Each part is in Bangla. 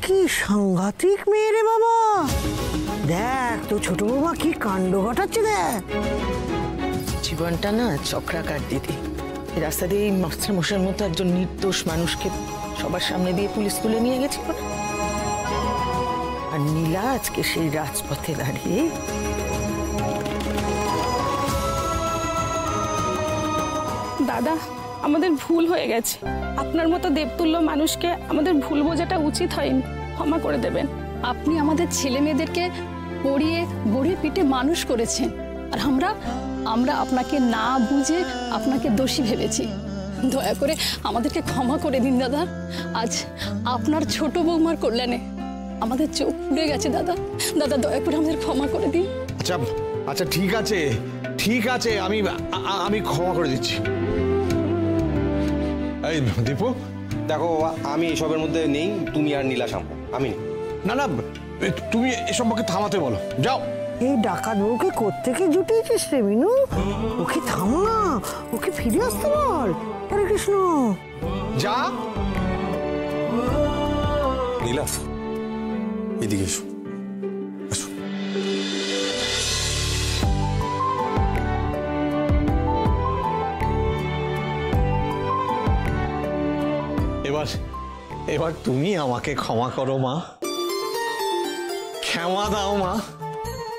কি সাংঘাতিক মেয়ে রে বাবা। দেখ তো ছোট বৌমা কি কাণ্ড ঘটাচ্ছে। দেখ জীবনটা না চক্রাকার দিদি। রাস্তা দিয়ে মাস্টার মশাইয়ের মতো একজন নির্দোষ মানুষকে সবার সামনে দিয়ে পুলিশ তুলে নিয়ে গেছিল, আর নীলা আজকে সেই রাজপথে দাঁড়িয়ে। দাদা, আমাদের ভুল হয়ে গেছে। আপনার মতো দেবতুল্য মানুষকে আমাদের ভুল বোঝাটা উচিত হয়নি, ক্ষমা করে দেবেন। আপনি আমাদের ছেলে মেয়েদেরকে পড়িয়ে গড়িয়ে পিটে মানুষ করেছেন, আর আমরা আপনাকে না বুঝে আপনাকে দোষী ভেবেছি। দয়া করে আমাদেরকে ক্ষমা করে দিন দাদা। আজ আপনার ছোট বৌমার কল্যাণে আমাদের চোখ পুড়ে গেছে দাদা। দাদা দয়া করে আমাদের ক্ষমা করে দিন। আচ্ছা আচ্ছা, ঠিক আছে ঠিক আছে, আমি ক্ষমা করে দিচ্ছি। এই দীপু, দেখো আমি এসবের মধ্যে নেই, তুমি আর নীলা সামনে। আমি না না, তুমি এসব আমাকে থামাতে বলো, যাও। এই ডাকাত বউকে কোত্থেকে জুটিয়েছিস রে মিনু? ওকে থাম না, ওকে ফিরে আসতে বল। হরে কৃষ্ণ। যা নীলা, এদিকে এসো। এবার তুমি আমাকে ক্ষমা করো মা, ক্ষমা দাও মা।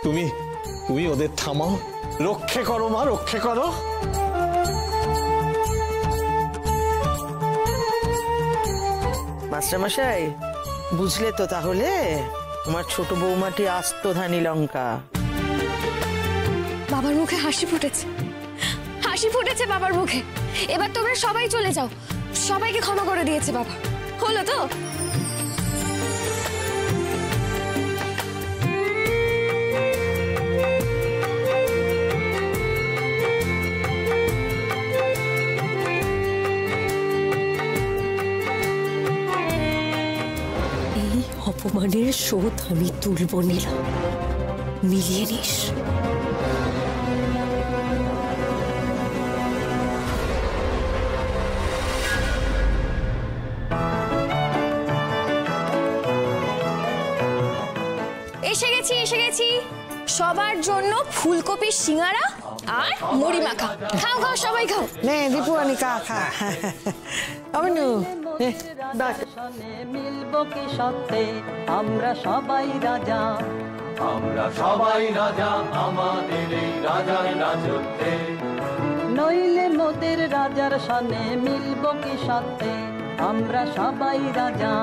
তুমি ওদের থামাও, রক্ষে করো মা, রক্ষে করো। মাস্টার মশাই, বুঝলে তো তাহলে? তোমার ছোট বৌমাটি আস্ত ধানি লঙ্কা। বাবার মুখে হাসি ফুটেছে, হাসি ফুটেছে বাবার মুখে। এবার তোমরা সবাই চলে যাও, সবাইকে ক্ষমা করে দিয়েছে বাবা। হলো তো? এই অপমানের শোধ আমি তুলব নীলা, মিলিয়ে নিস। এসে গেছি সবার জন্য ফুলকপির সিঙ্গারা আর মুড়ি মাখা। খাও খাও, সবাই খাও। নে দীপু, আনি খা খা। আমিনু মিলবো কি সত্যে আমরা সবাই রাজা, আমরা সবাই রাজা আমাদের এই রাজার রাজত্বে। নইলে মোদের রাজার সামনে মিলবো কি সত্যে আমরা সবাই রাজা।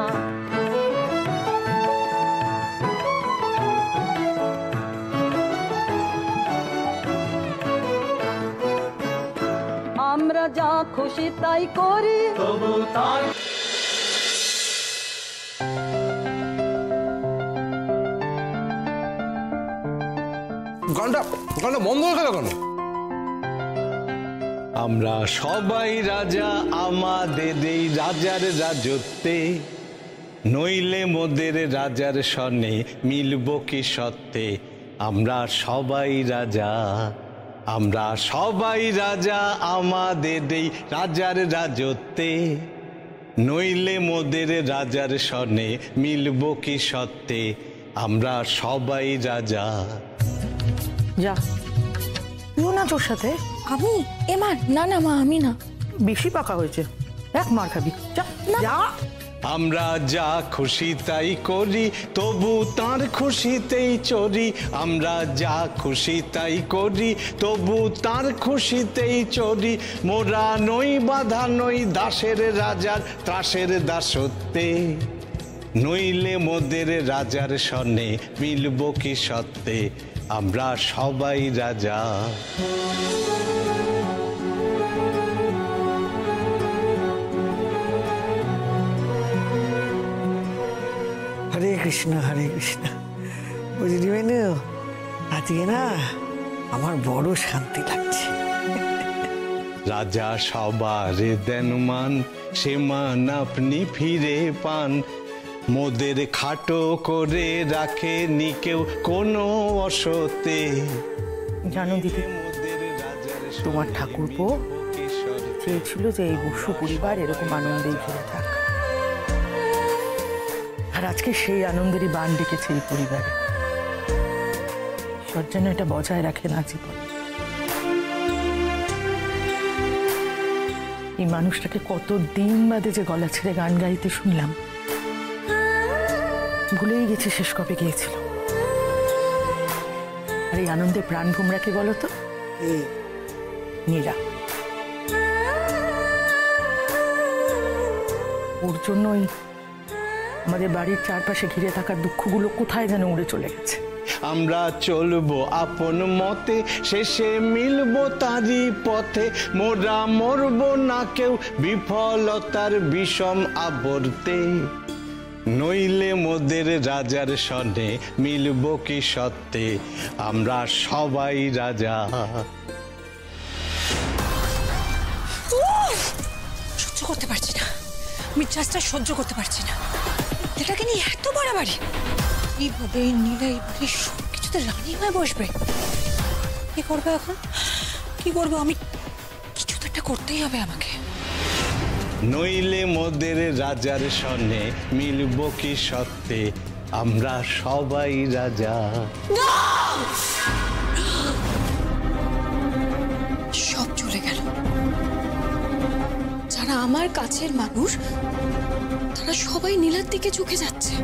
আমরা যা খুশি তাই করি, তবু তাই গানটা বন্ধ হয়ে গেল কেন? আমরা সবাই রাজা আমাদের এই রাজার রাজত্বে, নইলে মোদের রাজার সনে মিলব কি সত্যে। আমরা সবাই রাজা, আমরা সবাই রাজা আমাদের এই রাজার রাজত্বে, নইলে মোদের রাজার সনে মিলব কি সত্যে। আমরা সবাই রাজা। যা, তুইও না তোর সাথে। আমি এমা? না না মা, আমি না। বেশি পাকা হয়েছে, এক মার খাবি। যা যা। আমরা যা খুশি তাই করি, তবু তার খুশিতেই চরি। আমরা যা খুশি তাই করি, তবু তার খুশিতেই চরি। মোরা নই বাধা নই দাসের রাজার ত্রাসের দাসত্বে, নইলে মোদের রাজার সনে মিলব কি সত্যে। আমরা সবাই রাজা। হরে কৃষ্ণ হরে কৃষ্ণ। বুঝলি মেনু, আজকে না আমার বড় শান্তি লাগছে। রাজা সবার দেন মান, সে মান আপনি ফিরে পান। মোদের খাটো করে রাখে নি কেউ কোনো অসতে। জানো দিদি, তোমার ঠাকুরপো চেয়েছিল যে এই বসু পরিবার এরকম আনন্দেই ফিরে থাক। আর আজকে সেই আনন্দেরই বান ডেকেছে এই পরিবারে। ঈশ্বর যেন এটা বজায় রাখে না জীবন। এই মানুষটাকে কত দিন বাদে যে গলা ছেড়ে গান গাইতে শুনলাম, ভুলেই গেছি শেষ কবে গিয়েছিল। আর এই আনন্দে প্রাণ ভোমরাকে বলো তো, নীলা। ওর জন্যই আমাদের বাড়ির চারপাশে ঘিরে থাকা দুঃখগুলো কোথায় যেন উড়ে চলে গেছে। আমরা চলবো আপন মতে, শেষে মিলবো তারই পথে, মোরা মরবো না কেউ বিফলতার বিষম আবর্তে। নইলে মোদের রাজার সনে মিলবো কি সত্যে, আমরা সবাই রাজা। সহ্য করতে পারছি না, আমি জাস্টটা সহ্য করতে পারছি না। এটাকে নিয়ে এত বাড়াবাড়ি। এইভাবে নীলা এই বাড়ির সব কিছুতে রানী হয়ে বসবে। কি করবে এখন? কি করবো আমি? কিছু তো একটা করতেই হবে আমাকে। নইলে মোদের রাজার সনে মিলবো কি সত্যে, আমরা সবাই রাজা। সব চলে গেল। যারা আমার কাছের মানুষ তারা সবাই নীলার দিকে ঝুঁকে যাচ্ছে,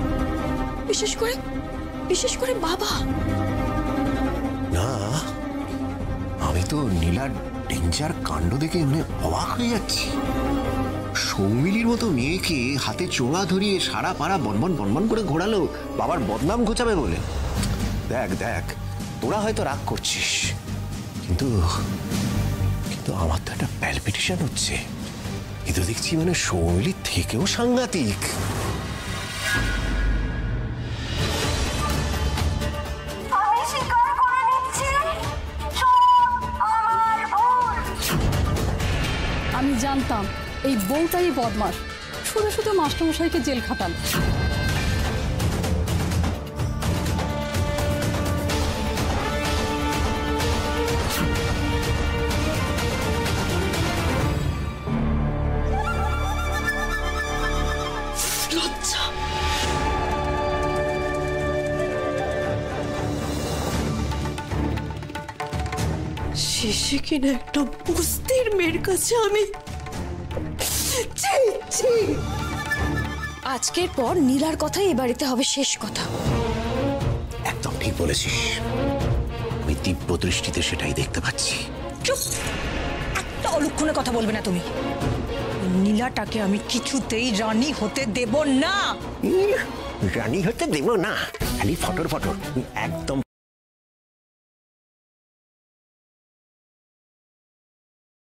বিশেষ করে বাবা। না, আমি তো নীলার ডেঞ্জার কাণ্ড দেখে এমনি অবাক হয়ে যাচ্ছি। সৌমিলির মতো মেয়েকে হাতে চোঙা ধরিয়ে সারা পাড়া বনবন বনবন করে ঘোরালো বাবার বদনাম ঘোচাবে বলে। দেখ দেখ, তোরা হয়তো রাগ করছিস, কিন্তু আমার তো একটা প্যালপিটেশন হচ্ছে। এ তো দেখছি মানে সৌমিলির থেকেও সাংঘাতিক। আমি জানতাম এই বউটাই বদমাশ, শুধু শুধু মাস্টারমশাইকে জেল খাটাল। শেষে কিনা একটা বুঝতের মেয়ের কাছে আমি। আজকের পর নীলার কথাই এ বাড়িতে হবে শেষ কথা। একদম ঠিক বলেছিস, আমি তীব্র দৃষ্টিতে সেটাই দেখতে পাচ্ছি। চুপ, একটা অলক্ষণে কথা বলবে না তুমি। নীলাটাকে আমি কিছুতেই রানী হতে দেব না। রানী হতে দেব না, খালি ফটর ফটর, একদম